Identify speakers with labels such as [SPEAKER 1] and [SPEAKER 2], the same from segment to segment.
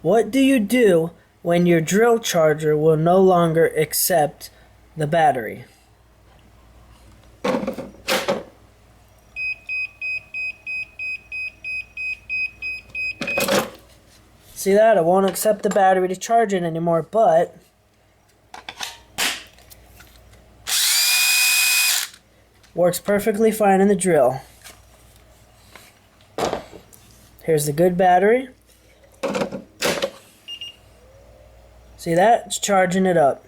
[SPEAKER 1] What do you do when your drill charger will no longer accept the battery? See that? It won't accept the battery to charge it anymore, but works perfectly fine in the drill. Here's the good battery. See that? It's charging it up.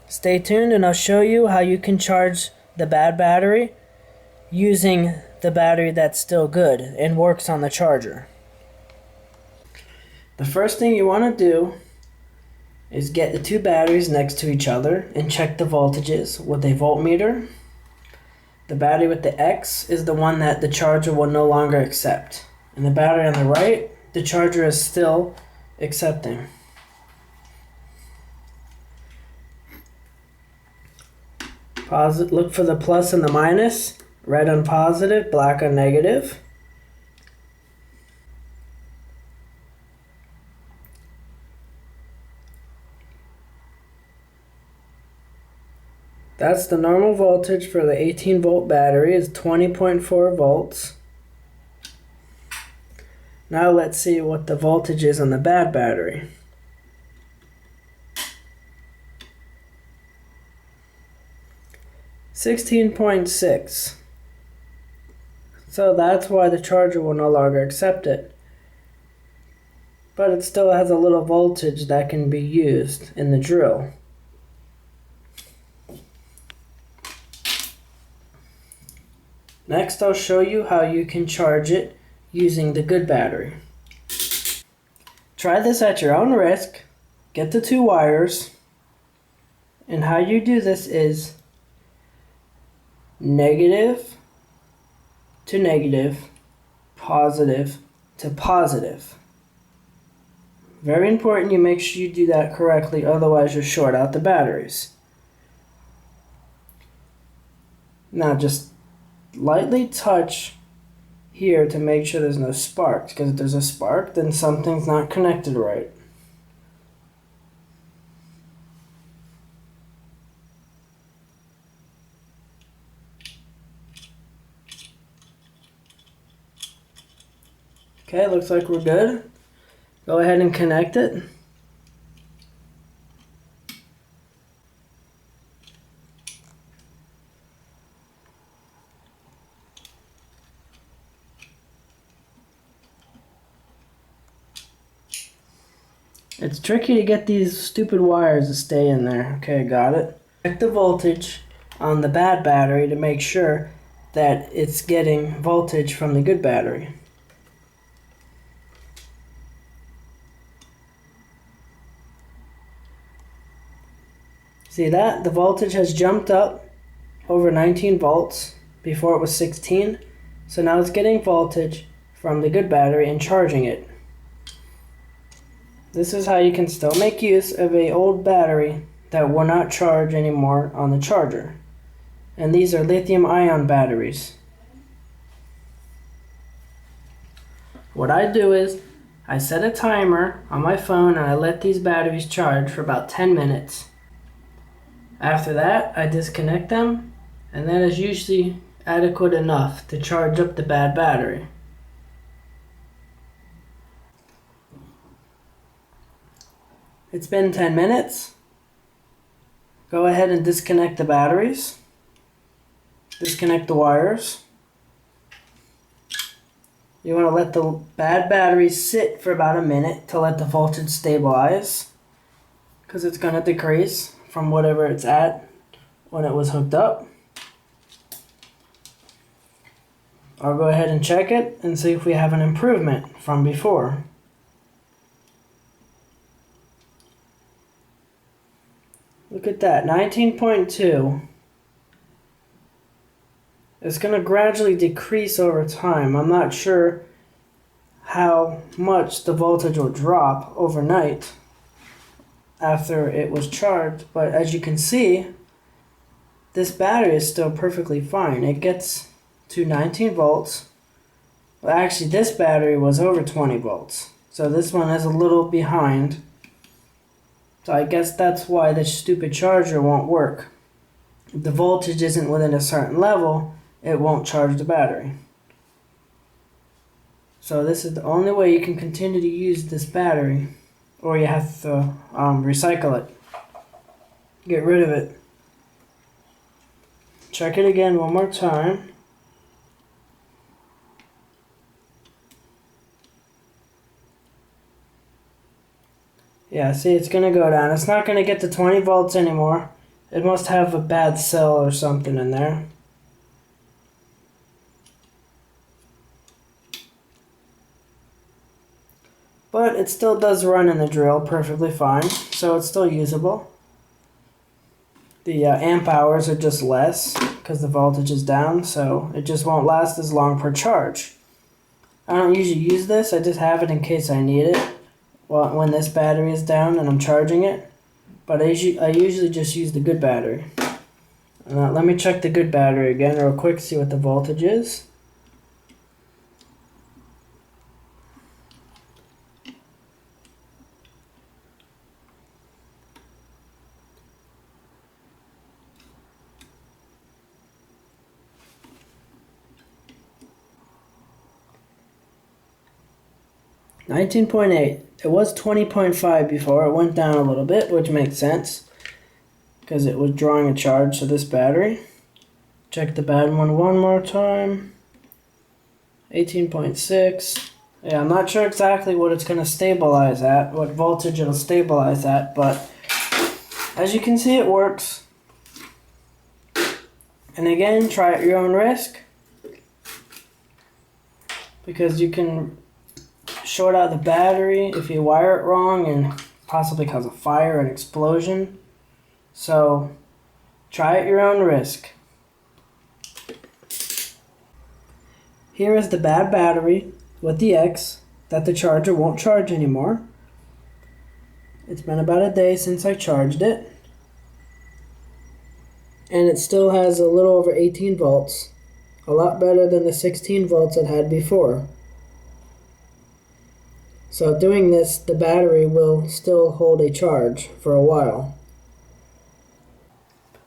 [SPEAKER 1] Stay tuned and I'll show you how you can charge the bad battery using the battery that's still good and works on the charger. The first thing you want to do is get the two batteries next to each other and check the voltages with a voltmeter. The battery with the X is the one that the charger will no longer accept. And the battery on the right, the charger is still accepting. Look for the plus and the minus. Red on positive, black on negative. That's the normal voltage for the 18 volt battery is 20.4 volts. Now let's see what the voltage is on the bad battery. $16.6. So that's why the charger will no longer accept it. But it still has a little voltage that can be used in the drill. Next, I'll show you how you can charge it using the good battery. Try this at your own risk. Get the two wires. And how you do this is negative to negative, positive to positive. Very important you make sure you do that correctly, otherwise you'll short out the batteries. Now just lightly touch here to make sure there's no sparks, because if there's a spark, then something's not connected right. Okay, looks like we're good. Go ahead and connect it. It's tricky to get these stupid wires to stay in there. Okay, got it. Check the voltage on the bad battery to make sure that it's getting voltage from the good battery. See that? The voltage has jumped up over 19 volts. Before it was 16. So now it's getting voltage from the good battery and charging it. This is how you can still make use of an old battery that will not charge anymore on the charger. And these are lithium-ion batteries. What I do is I set a timer on my phone and I let these batteries charge for about 10 minutes. After that, I disconnect them, and that is usually adequate enough to charge up the bad battery. It's been 10 minutes. Go ahead and disconnect the batteries. Disconnect the wires. You want to let the bad battery sit for about a minute to let the voltage stabilize, because it's going to decrease from whatever it's at when it was hooked up. I'll go ahead and check it and see if we have an improvement from before. Look at that, 19.2. It's going to gradually decrease over time. I'm not sure how much the voltage will drop overnight after it was charged, but as you can see, this battery is still perfectly fine. It gets to 19 volts. Well, actually, this battery was over 20 volts. So this one is a little behind. So I guess that's why the stupid charger won't work. If the voltage isn't within a certain level, it won't charge the battery. So this is the only way you can continue to use this battery, or you have to recycle it. Get rid of it. Check it again one more time. Yeah, see, it's going to go down. It's not going to get to 20 volts anymore. It must have a bad cell or something in there. But it still does run in the drill perfectly fine, so it's still usable. The amp hours are just less because the voltage is down, so it just won't last as long per charge. I don't usually use this, I just have it in case I need it when this battery is down and I'm charging it. But I usually just use the good battery. Let me check the good battery again real quick, see what the voltage is. $19.8. It was 20.5 before. It went down a little bit, which makes sense because it was drawing a charge to this battery. Check the bad one more time. 18.6. Yeah, I'm not sure exactly what it's going to stabilize at, what voltage it'll stabilize at, but as you can see, it works. And again, try at your own risk, because you can short out the battery if you wire it wrong and possibly cause a fire and explosion. So try at your own risk. Here is the bad battery with the X that the charger won't charge anymore. It's been about a day since I charged it, and it still has a little over 18 volts, a lot better than the 16 volts it had before. So doing this, the battery will still hold a charge for a while.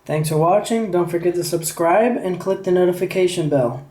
[SPEAKER 1] Thanks for watching. Don't forget to subscribe and click the notification bell.